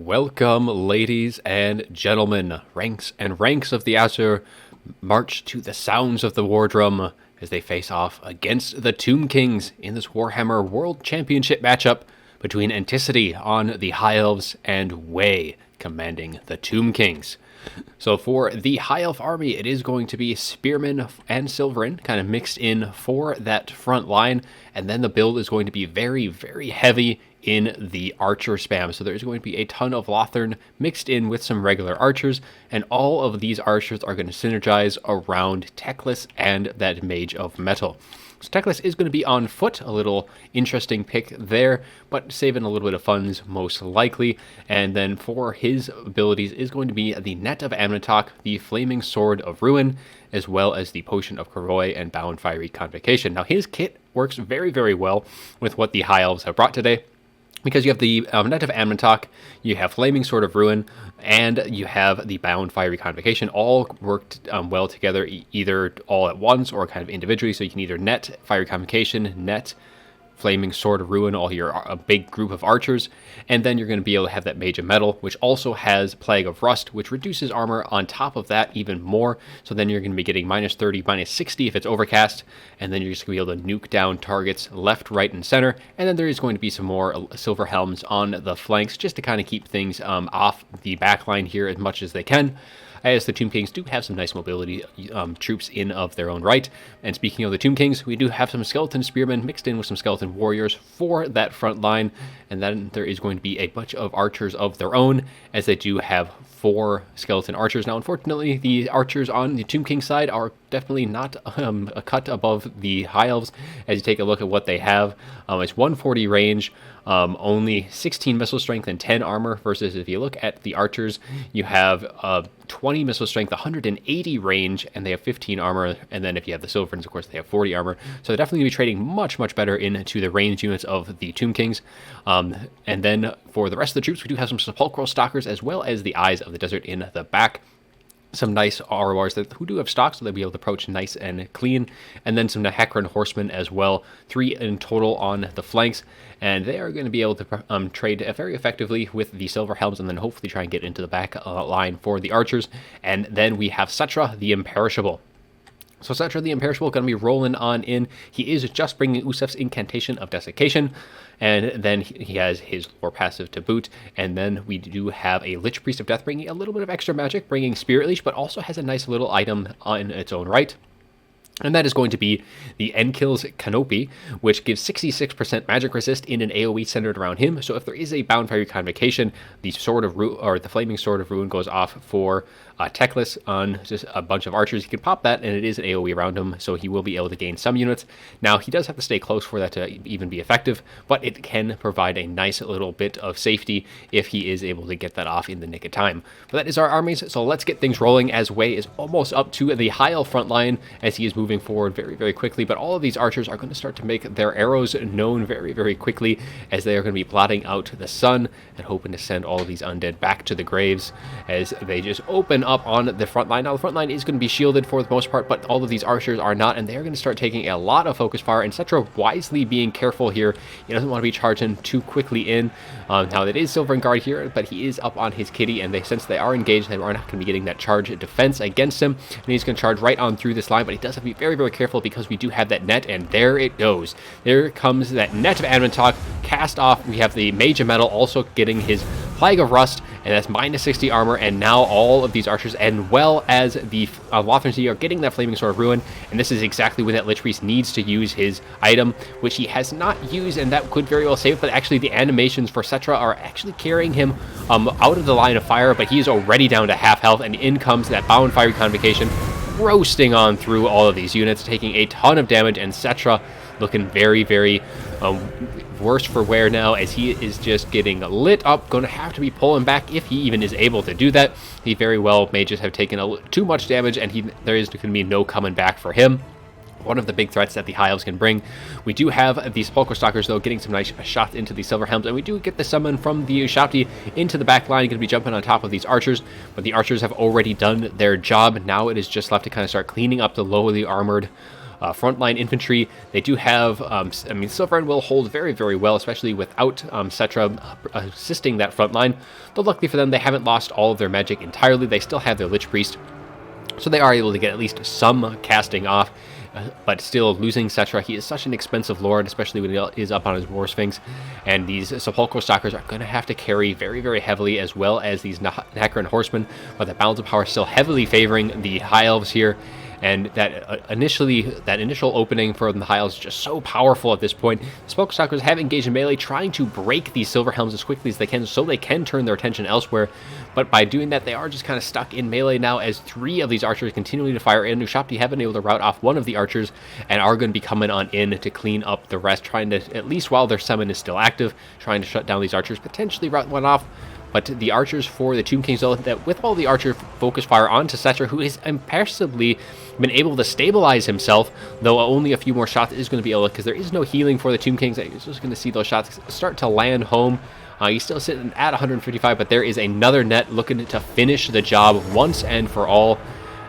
Welcome, ladies and gentlemen. Ranks and ranks of the Azure march to the sounds of the war drum as they face off against the Tomb Kings in this Warhammer World Championship matchup between Enticity on the High Elves and Way commanding the Tomb Kings. So for the High Elf army, it is going to be Spearmen and Silverin kind of mixed in for that front line, and then the build is going to be very, very heavy in the archer spam. So there's going to be a ton of Lothern mixed in with some regular archers, and all of these archers are going to synergize around Teclis and that Mage of Metal. So Teclis is going to be on foot, a little interesting pick there, but saving a little bit of funds most likely. And then for his abilities is going to be the Net of Amnatok, the Flaming Sword of Ruin, as well as the Potion of Koroi and Bound Fiery Convocation. Now his kit works very, very well with what the High Elves have brought today, because you have the Net of Amnatok, you have Flaming Sword of Ruin, and you have the Bound Fiery Convocation, all worked well together, either all at once or kind of individually. So you can either net Fiery Convocation, net Flaming Sword of Ruin, all your a big group of archers, and then you're going to be able to have that Mage of Metal, which also has Plague of Rust, which reduces armor on top of that even more. So then you're going to be getting minus 30, minus 60 if it's overcast, and then you're just going to be able to nuke down targets left, right, and center. And then there is going to be some more Silver Helms on the flanks just to kind of keep things off the backline here as much as they can, as the Tomb Kings do have some nice mobility troops in of their own right. And speaking of the Tomb Kings, we do have some Skeleton Spearmen mixed in with some Skeleton Warriors for that front line, and then there is going to be a bunch of archers of their own, as they do have 4 Skeleton Archers. Now, unfortunately, the archers on the Tomb King side are definitely not a cut above the High Elves. As you take a look at what they have, it's 140 range, only 16 missile strength and 10 armor, versus if you look at the archers, you have 20 missile strength, 180 range, and they have 15 armor. And then if you have the Silverins, of course, they have 40 armor. So they're definitely going to be trading much, much better into the ranged units of the Tomb Kings. And then for the rest of the troops, we do have some Sepulchral Stalkers, as well as the Eyes of the Desert in the back. Some nice RORs who do have stock, so they'll be able to approach nice and clean. And then some Nehekran Horsemen as well, 3 in total on the flanks. And they are going to be able to trade very effectively with the Silver Helms, and then hopefully try and get into the back line for the archers. And then we have Setra, the Imperishable. So Setra the Imperishable going to be rolling on in. He is just bringing Usef's Incantation of Desiccation, and then he has his lore passive to boot. And then we do have a Lich Priest of Death bringing a little bit of extra magic, bringing Spirit Leash, but also has a nice little item in its own right. And that is going to be the Enkil's Canopy, which gives 66% magic resist in an AoE centered around him. So if there is a Bound Fiery Convocation, the Sword of or the Flaming Sword of Ruin goes off for Teclis on just a bunch of archers. He can pop that, and it is an AoE around him, so he will be able to gain some units. Now, he does have to stay close for that to even be effective, but it can provide a nice little bit of safety if he is able to get that off in the nick of time. But that is our armies, so let's get things rolling, as Way is almost up to the High Elf front line, as he is moving forward very, very quickly. But all of these archers are going to start to make their arrows known very, very quickly, as they are going to be blotting out the sun and hoping to send all of these undead back to the graves as they just open up on the front line. Now, the front line is going to be shielded for the most part, but all of these archers are not, and they're going to start taking a lot of focus fire, and Setra wisely being careful here. He doesn't want to be charging too quickly in. Now, it is Silver and Guard here, but he is up on his kitty, and since they are engaged, they are not going to be getting that charge defense against him, and he's going to charge right on through this line, but he does have to be very, very careful, because we do have that net, and there it goes. There comes that Net of Amnatok cast off. We have the Mage of Metal also getting his Plague of Rust, and that's minus 60 armor, and now all of these archers, and well as the Lothern are getting that Flaming Sword of Ruin, and this is exactly when that Lich Priest needs to use his item, which he has not used, and that could very well save it. But actually the animations for Setra are actually carrying him out of the line of fire, but he is already down to half health, and in comes that Bound Fiery Convocation, roasting on through all of these units, taking a ton of damage, and Setra looking very, very worse for wear now, as he is just getting lit up. Going to have to be pulling back if he even is able to do that. He very well may just have taken too much damage, and there is going to be no coming back for him. One of the big threats that the High Elves can bring. We do have the Sepulchral Stalkers, though, getting some nice shots into the Silver Helms, and we do get the summon from the Shouty into the back line, going to be jumping on top of these archers, but the archers have already done their job. Now it is just left to kind of start cleaning up the lowly armored frontline infantry. They do have, I mean, Silverend will hold very, very well, especially without Cetra assisting that front line. But luckily for them, they haven't lost all of their magic entirely. They still have their Lich Priest, so they are able to get at least some casting off. But still, losing Cetra, he is such an expensive lord, especially when he is up on his War Sphinx. And these Sepulchral Stalkers are going to have to carry very, very heavily, as well as these Nacron Horsemen. But the balance of power is still heavily favoring the High Elves here. And that initial opening for the High Elves is just so powerful at this point. The Sepulchral Stalkers have engaged in melee, trying to break these Silver Helms as quickly as they can, so they can turn their attention elsewhere. But by doing that, they are just kind of stuck in melee now, as 3 of these archers continuing to fire in. Ushapti have been able to rout off 1 of the archers, and are going to be coming on in to clean up the rest, trying to, at least while their summon is still active, trying to shut down these archers, potentially rout 1 off. But the archers for the Tomb Kings, though, that with all the archer focus fire onto Cetra, who has impressively been able to stabilize himself, though only a few more shots is going to be able to, because there is no healing for the Tomb Kings. You're just going to see those shots start to land home. He's still sitting at 155, but there is another net looking to finish the job once and for all.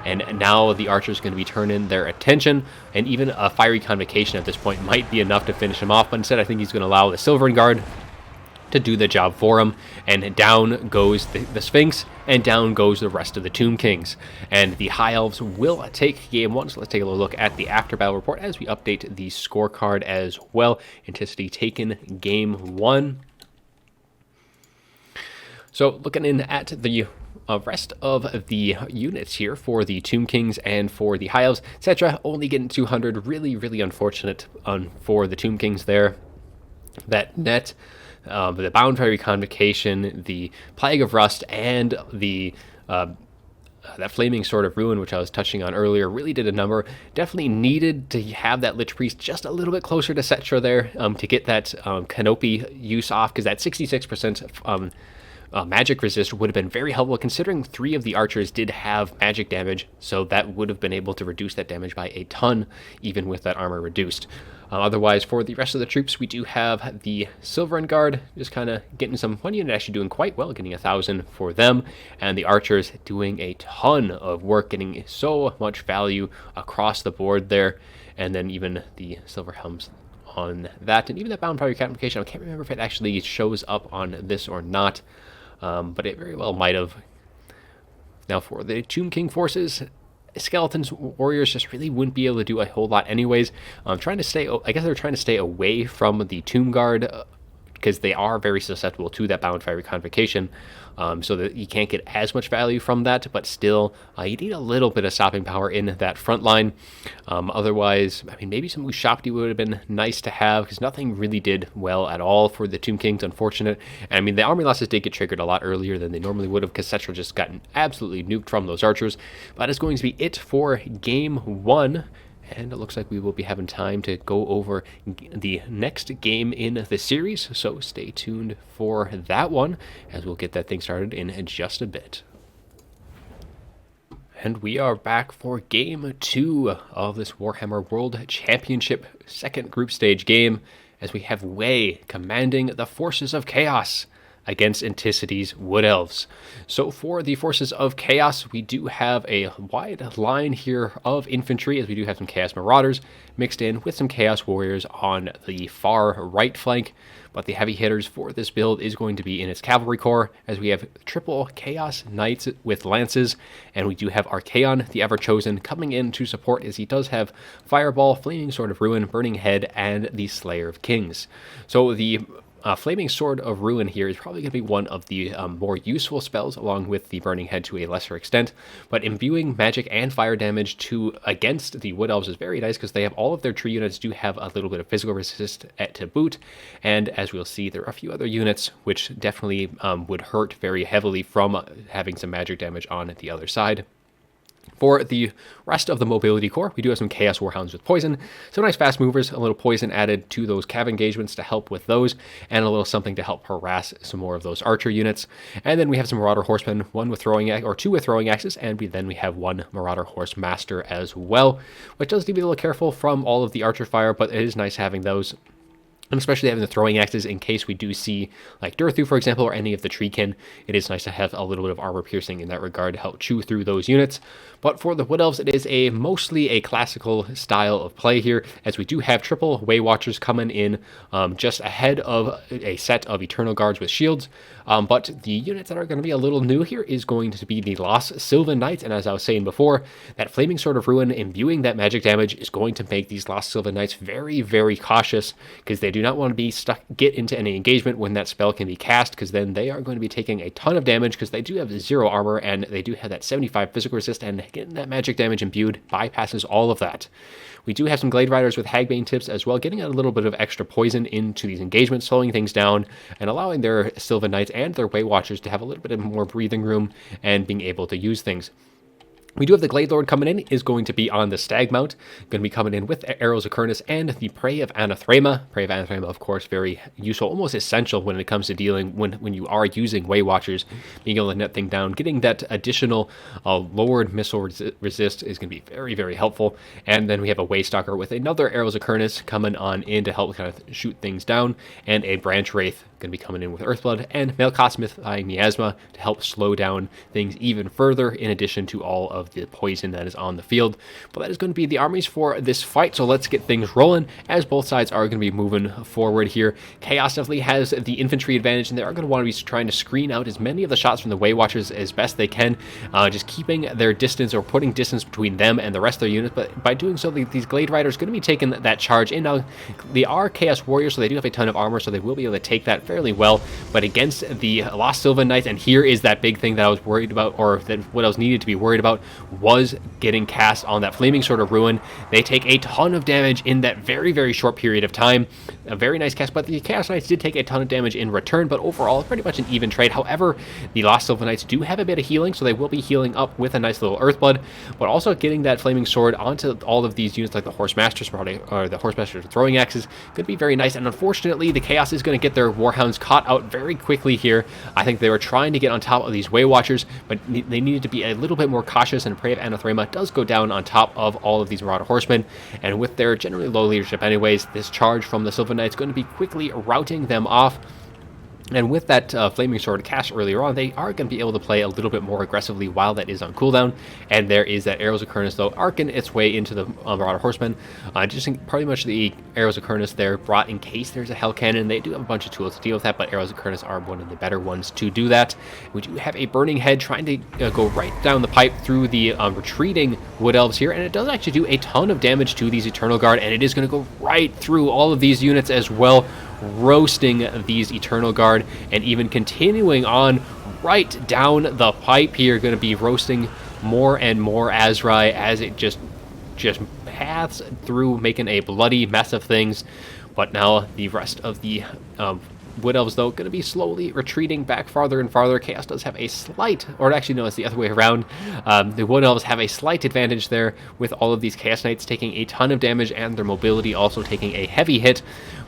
And now the archer's going to be turning their attention, and even a Fiery Convocation at this point might be enough to finish him off. But instead, I think he's going to allow the Silvern Guard to do the job for him, and down goes the Sphinx, and down goes the rest of the Tomb Kings. And the High Elves will take game 1, so let's take a little look at the after battle report as we update the scorecard as well. Enticity taken game 1. So looking in at the rest of the units here for the Tomb Kings and for the High Elves, etc., only getting 200, really, really unfortunate for the Tomb Kings there. That net, the Bound Fiery Convocation, the Plague of Rust, and the that Flaming Sword of Ruin, which I was touching on earlier, really did a number. Definitely needed to have that Lich Priest just a little bit closer to Cetra there to get that Canopy use off, because that 66% magic resist would have been very helpful, considering 3 of the archers did have magic damage, so that would have been able to reduce that damage by a ton, even with that armor reduced. Otherwise, for the rest of the troops, we do have the Silvern Guard just kind of getting one unit actually doing quite well, getting 1,000 for them, and the archers doing a ton of work, getting so much value across the board there, and then even the Silver Helms on that, and even that Bound Fiery Convocation. I can't remember if it actually shows up on this or not, but it very well might have. Now for the Tomb King forces, Skeletons warriors just really wouldn't be able to do a whole lot anyways. I guess they're trying to stay away from the Tomb Guard, because they are very susceptible to that Bound Fiery Convocation, so that you can't get as much value from that, but still, you need a little bit of stopping power in that front line. Otherwise, I mean, maybe some Ushapti would have been nice to have, because nothing really did well at all for the Tomb Kings, unfortunate. And I mean, the army losses did get triggered a lot earlier than they normally would have, because Cetra just gotten absolutely nuked from those archers. But that is going to be it for game 1. And it looks like we will be having time to go over the next game in the series, so stay tuned for that one, as we'll get that thing started in just a bit. And we are back for game 2 of this Warhammer World Championship second group stage game, as we have Wei commanding the forces of Chaos against Anticity's Wood Elves. So for the forces of Chaos, we do have a wide line here of infantry, as we do have some Chaos Marauders mixed in with some Chaos Warriors on the far right flank. But the heavy hitters for this build is going to be in its Cavalry Corps, as we have triple Chaos Knights with Lances, and we do have Archaon, the Ever-Chosen, coming in to support, as he does have Fireball, Flaming Sword of Ruin, Burning Head, and the Slayer of Kings. So the Flaming Sword of Ruin here is probably going to be one of the more useful spells, along with the Burning Head to a lesser extent. But imbuing magic and fire damage against the Wood Elves is very nice, because they have all of their tree units do have a little bit of physical resist to boot. And as we'll see, there are a few other units which definitely would hurt very heavily from having some magic damage on the other side. For the rest of the Mobility Corps, we do have some Chaos Warhounds with poison, some nice fast movers, a little poison added to those cav engagements to help with those, and a little something to help harass some more of those archer units. And then we have some Marauder Horsemen, two with throwing axes, and then we have one Marauder Horse Master as well, which does need to be a little careful from all of the archer fire, but it is nice having those. And especially having the throwing axes in case we do see like Durthu, for example, or any of the Treekin, it is nice to have a little bit of armor piercing in that regard to help chew through those units. But for the Wood Elves, it is mostly a classical style of play here, as we do have triple Way Watchers coming in just ahead of a set of Eternal Guards with shields. But the units that are going to be a little new here is going to be the Lost Sylvan Knights, and as I was saying before, that Flaming Sword of Ruin imbuing that magic damage is going to make these Lost Sylvan Knights very, very cautious, because they do not want to be get into any engagement when that spell can be cast, because then they are going to be taking a ton of damage, because they do have 0 armor and they do have that 75 physical resist, and getting that magic damage imbued bypasses all of that. We do have some Glade Riders with Hagbane tips as well, getting a little bit of extra poison into these engagements, slowing things down and allowing their Sylvan Knights and their Way Watchers to have a little bit of more breathing room and being able to use things. We do have the Glade Lord coming in, is going to be on the Stag Mount, going to be coming in with Arrows of Kurnus and the Prey of Anathrema. Prey of Anathrema, of course, very useful, almost essential when it comes to dealing when you are using Way Watchers, being able to net things down. Getting that additional lowered missile resist is going to be very, very helpful. And then we have a Waystalker with another Arrows of Kurnus coming on in to help kind of shoot things down, and a Branch Wraith going to be coming in with Earthblood, and Melkoth Mythifying Miasma to help slow down things even further, in addition to all of the poison that is on the field. But that is going to be the armies for this fight, so let's get things rolling, as both sides are going to be moving forward here. Chaos definitely has the infantry advantage, and they are going to want to be trying to screen out as many of the shots from the Way Watchers as best they can, just keeping their distance or putting distance between them and the rest of their units. But by doing so, these Glade Riders are going to be taking that charge in. Now, they are Chaos Warriors, so they do have a ton of armor, so they will be able to take that fairly well. But against the Lost Sylvan Knights, and here is that big thing that I was worried about, or that what I was needed to be worried about, was getting cast on that Flaming Sword of Ruin. They take a ton of damage in that very, very short period of time. A very nice cast, but the Chaos Knights did take a ton of damage in return, but overall, pretty much an even trade. However, the Lost Sylvan Knights do have a bit of healing, so they will be healing up with a nice little Earthblood, but also getting that Flaming Sword onto all of these units, like the Horse Masters, or the Horse Masters with throwing axes, could be very nice. And unfortunately, the Chaos is going to get their Warhounds caught out very quickly here. I think they were trying to get on top of these Way Watchers, but they needed to be a little bit more cautious, and Prey of Anathrema does go down on top of all of these Marauder Horsemen, and with their generally low leadership anyways, this charge from the Sylvan Knights is going to be quickly routing them off. And with that Flaming Sword cast earlier on, they are going to be able to play a little bit more aggressively while that is on cooldown. And there is that Arrows of Kurnus, though, arcing its way into the Marauder Horsemen. Just pretty much the Arrows of Kurnus there brought in case there's a Hell Cannon. They do have a bunch of tools to deal with that, but Arrows of Kurnus are one of the better ones to do that. We do have a Burning Head trying to go right down the pipe through the retreating Wood Elves here, and it does actually do a ton of damage to these Eternal Guard, and it is going to go right through all of these units as well, roasting these Eternal Guard, and even continuing on right down the pipe here, going to be roasting more and more Azrai as it just paths through, making a bloody mess of things. But now the rest of the Wood Elves, though, going to be slowly retreating back farther and farther. Chaos does have a slight, or actually no, it's the other way around. The Wood Elves have a slight advantage there, with all of these Chaos Knights taking a ton of damage and their mobility also taking a heavy hit.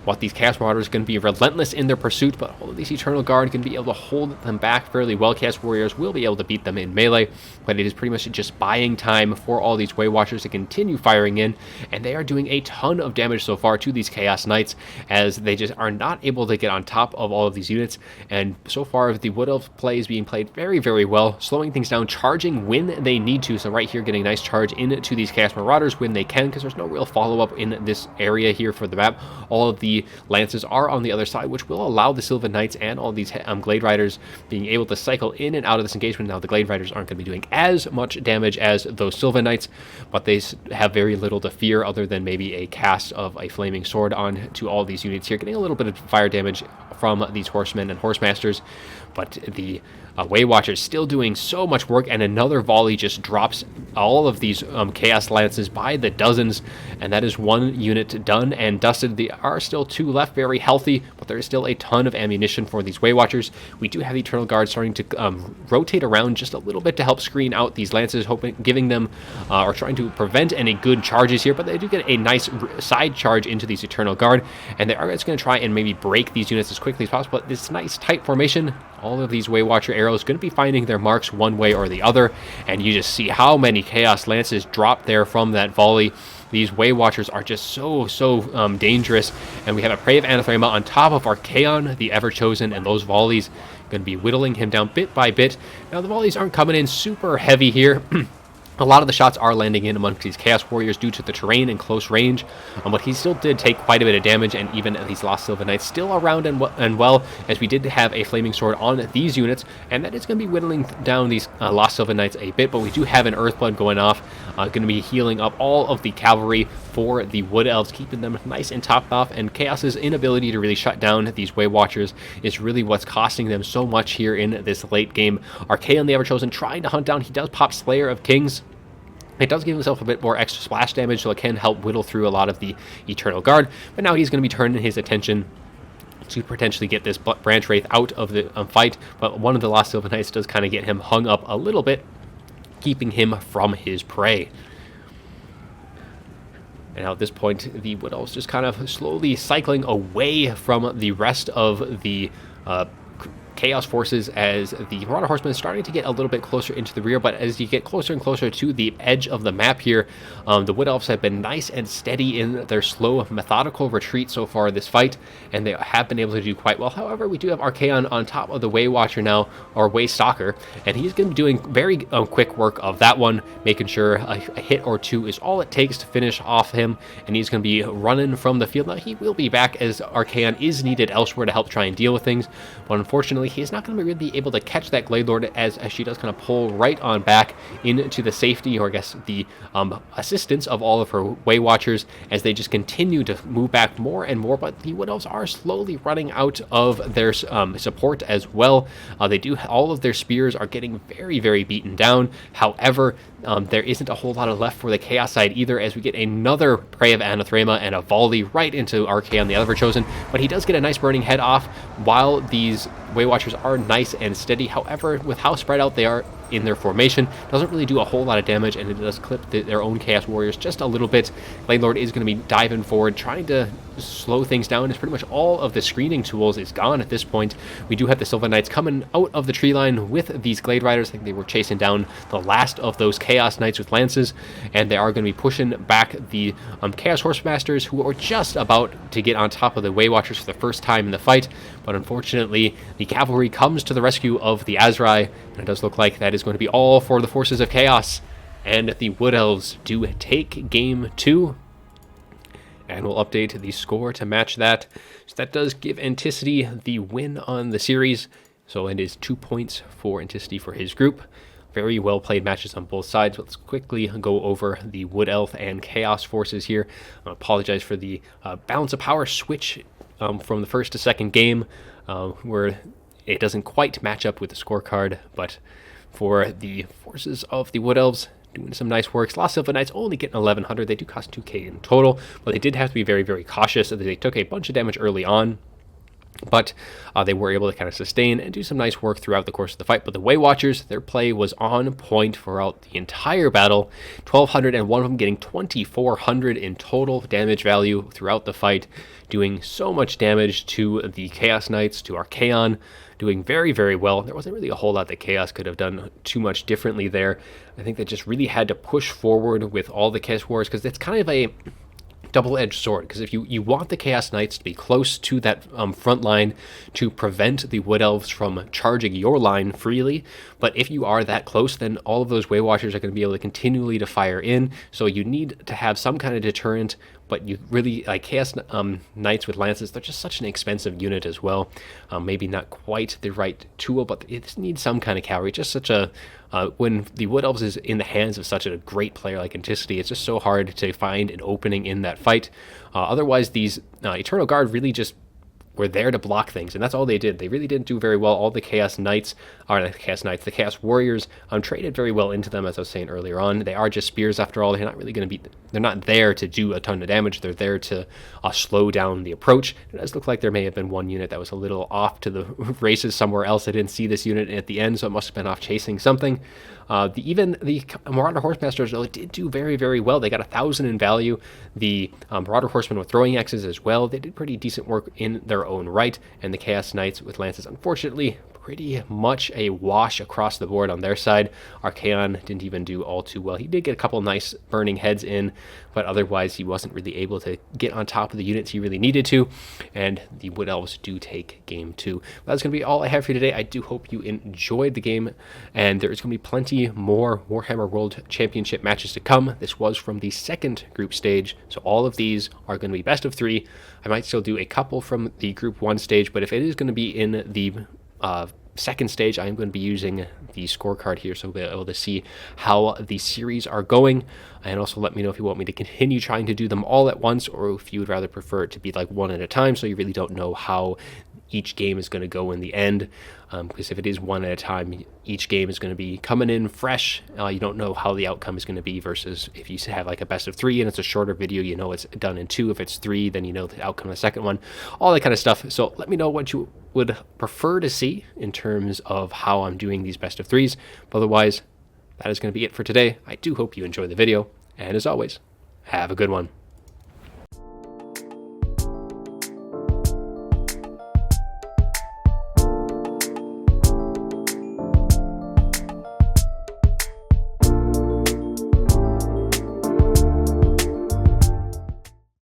What these Chaos Marauders are going to be relentless in their pursuit, but all of these Eternal Guard can be able to hold them back fairly well. Chaos Warriors will be able to beat them in melee, but it is pretty much just buying time for all these Way Watchers to continue firing in, and they are doing a ton of damage so far to these Chaos Knights, as they just are not able to get on top of all of these units. And so far, the Wood Elf play is being played very, very well, slowing things down, charging when they need to. So right here, getting a nice charge into these Chaos Marauders when they can, because there's no real follow-up in this area here for the map. All of the Lances are on the other side, which will allow the Sylvan Knights and all these Glade Riders being able to cycle in and out of this engagement. Now, the Glade Riders aren't going to be doing as much damage as those Sylvan Knights, but they have very little to fear other than maybe a cast of a Flaming Sword on to all these units here, getting a little bit of fire damage from these Horsemen and Horse Masters. But the Way Watchers still doing so much work, and another volley just drops all of these Chaos Lances by the dozens, and that is one unit done and dusted. There are still two left, very healthy, but there is still a ton of ammunition for these Way Watchers. We do have the Eternal Guard starting to rotate around just a little bit to help screen out these Lances, giving them, or trying to prevent any good charges here, but they do get a nice side charge into these Eternal Guard, and they are just going to try and maybe break these units as quickly as possible. But this nice tight formation, all of these Way Watcher arrows going to be finding their marks one way or the other, and you just see how many Chaos Lances drop there from that volley. these Way Watchers are just so dangerous, and we have a Prey of Anathema on top of Archaon, the Ever-Chosen, and those volleys going to be whittling him down bit by bit. Now, the volleys aren't coming in super heavy here. A lot of the shots are landing in amongst these Chaos Warriors due to the terrain and close range, but he still did take quite a bit of damage, and even these Lost Sylvan Knights still around and well, as we did have a Flaming Sword on these units, and that is going to be whittling down these Lost Sylvan Knights a bit, but we do have an Earthblood going off, going to be healing up all of the cavalry for the Wood Elves, keeping them nice and topped off, and Chaos's inability to really shut down these Way Watchers is really what's costing them so much here in this late game. Archaon the Ever-Chosen trying to hunt down, he does pop Slayer of Kings. It does give himself a bit more extra splash damage, so it can help whittle through a lot of the Eternal Guard, but now he's going to be turning his attention to potentially get this Branch Wraith out of the fight, but one of the Lost Sylvan Knights does kind of get him hung up a little bit, keeping him from his prey. And now at this point, the Wood Elves just kind of slowly cycling away from the rest of the Chaos forces, as the Marauder Horsemen is starting to get a little bit closer into the rear, but as you get closer and closer to the edge of the map here, the Wood Elves have been nice and steady in their slow, methodical retreat so far this fight, and they have been able to do quite well. However, we do have Archaon on top of the Way Watcher now, or Way Stalker, and he's going to be doing very quick work of that one, making sure a hit or two is all it takes to finish off him, and he's going to be running from the field. Now, he will be back as Archaon is needed elsewhere to help try and deal with things, but unfortunately, he's not going to be really able to catch that Glade Lord, as she does kind of pull right on back into the safety, or I guess the assistance of all of her Way Watchers, as they just continue to move back more and more, but the Wood Elves are slowly running out of their support as well. All of their spears are getting very beaten down. However, there isn't a whole lot of left for the Chaos side either, as we get another Prey of Anathema and a volley right into Archaon the Ever-Chosen, but he does get a nice burning head off, while these Way Watchers are nice and steady. However, with how spread out they are in their formation, doesn't really do a whole lot of damage, and it does clip their own Chaos Warriors just a little bit. Blade Lord is going to be diving forward, trying to slow things down, as pretty much all of the screening tools is gone at this point. We do have the Sylvan Knights coming out of the tree line with these Glade Riders. I think they were chasing down the last of those Chaos Knights with lances, and they are going to be pushing back the Chaos Horsemasters, who are just about to get on top of the Way Watchers for the first time in the fight, but unfortunately the cavalry comes to the rescue of the Azrai, and it does look like that is going to be all for the forces of Chaos, and the Wood Elves do take game 2. And we'll update the score to match that. So that does give Enticity the win on the series. So it is 2 points for Enticity for his group. Very well played matches on both sides. Let's quickly go over the Wood Elf and Chaos forces here. I apologize for the balance of power switch from the first to second game, where it doesn't quite match up with the scorecard. But for the forces of the Wood Elves, doing some nice works. Lost Sylvan Knights only getting 1,100. They do cost 2k in total, but they did have to be very cautious, as they took a bunch of damage early on. But they were able to kind of sustain and do some nice work throughout the course of the fight. But the Way Watchers, their play was on point throughout the entire battle. 1,200, and one of them getting 2,400 in total damage value throughout the fight, doing so much damage to the Chaos Knights, to Archaon, doing very well. There wasn't really a whole lot that Chaos could have done too much differently there. I think they just really had to push forward with all the Chaos Warriors, because it's kind of a double-edged sword, because if you want the Chaos Knights to be close to that front line to prevent the Wood Elves from charging your line freely, but if you are that close, then all of those Way Watchers are going to be able to continually to fire in, so you need to have some kind of deterrent. But you really, like Chaos Knights with lances, they're just such an expensive unit as well. Maybe not quite the right tool, but it needs some kind of cavalry. Just such a, when the Wood Elves is in the hands of such a great player like Enticity, it's just so hard to find an opening in that fight. Otherwise, these Eternal Guard really just were there to block things, and that's all they did. They really didn't do very well. All the Chaos Knights, or the Chaos Warriors, traded very well into them, as I was saying earlier on. They are just spears after all. They're not really going to be, they're not there to do a ton of damage. They're there to slow down the approach. It does look like there may have been one unit that was a little off to the races somewhere else. I didn't see this unit at the end, so it must have been off chasing something. Even the Marauder Horsemasters, though, did do very well. They got 1,000 in value. The Marauder Horsemen with throwing axes as well, they did pretty decent work in their own right. And the Chaos Knights with lances, unfortunately, pretty much a wash across the board on their side. Archaon didn't even do all too well. He did get a couple nice burning heads in, but otherwise he wasn't really able to get on top of the units he really needed to, and the Wood Elves do take game 2. That's going to be all I have for you today. I do hope you enjoyed the game, and there's going to be plenty more Warhammer World Championship matches to come. This was from the second group stage, so all of these are going to be best of 3. I might still do a couple from the group 1 stage, but if it is going to be in the second stage, I'm going to be using the scorecard here so we'll be able to see how the series are going, and also let me know if you want me to continue trying to do them all at once, or if you would rather prefer it to be like one at a time, so you really don't know how each game is going to go in the end, because if it is one at a time, each game is going to be coming in fresh. You don't know how the outcome is going to be, versus if you have like a best of 3 and it's a shorter video, you know it's done in 2. If it's 3, then you know the outcome of the second one, all that kind of stuff. So let me know what you would prefer to see in terms of how I'm doing these best of 3s. But otherwise, that is going to be it for today. I do hope you enjoyed the video, and as always, have a good one.